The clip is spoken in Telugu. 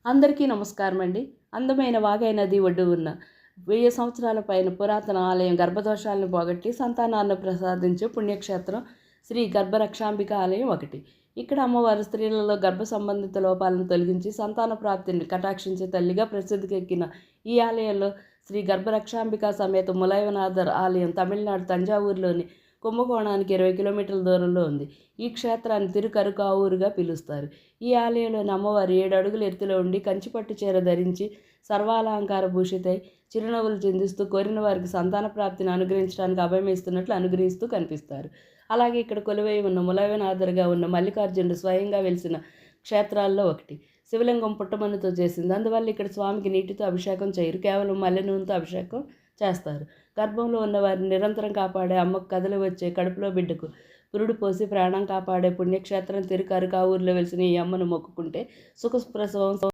అందరికీ నమస్కారం అండి. అందమైన వాగై నది ఒడ్డు ఉన్న 1000 సంవత్సరాల పైన పురాతన ఆలయం గర్భదోషాలను పోగొట్టి సంతానాన్ని ప్రసాదించే పుణ్యక్షేత్రం శ్రీ గర్భరక్షాంబిక ఆలయం ఒకటి. ఇక్కడ అమ్మవారు స్త్రీలలో గర్భ సంబంధిత లోపాలను తొలగించి సంతాన ప్రాప్తిని కటాక్షించే తల్లిగా ప్రసిద్ధికెక్కిన ఈ ఆలయంలో శ్రీ గర్భరక్షాంబిక సమేత ములైవనాథర్ ఆలయం తమిళనాడు తంజావూరులోని కుంభకోణానికి 20 కిలోమీటర్ల దూరంలో ఉంది. ఈ క్షేత్రాన్ని తిరుకరుకావూరుగా పిలుస్తారు. ఈ ఆలయంలోని అమ్మవారు 7 అడుగుల ఎత్తులో ఉండి కంచిపట్టు చీర ధరించి సర్వాలంకార భూషితై చిరునవ్వులు చిందిస్తూ కోరిన వారికి సంతాన ప్రాప్తిని అనుగ్రహించడానికి అభయమిస్తున్నట్లు అనుగ్రహిస్తూ కనిపిస్తారు. అలాగే ఇక్కడ కొలువై ఉన్న ములైవనాథర్గా ఉన్న మల్లికార్జునుడు స్వయంగా వెలిసిన క్షేత్రాల్లో ఒకటి. శివలింగం పుట్టమన్నుతో చేసింది. అందువల్ల ఇక్కడ స్వామికి నీటితో అభిషేకం చేయరు, కేవలం మల్లె నూనెతో అభిషేకం చేస్తారు. గర్భంలో ఉన్న వారిని నిరంతరం కాపాడే అమ్మకు కథలు వచ్చే కడుపులో బిడ్డకు పురుడు పోసి ప్రాణం కాపాడే పుణ్యక్షేత్రం తిరుకరుకావూరులో వెలిసిన ఈ అమ్మను మొక్కుకుంటే సుఖ ప్రసవం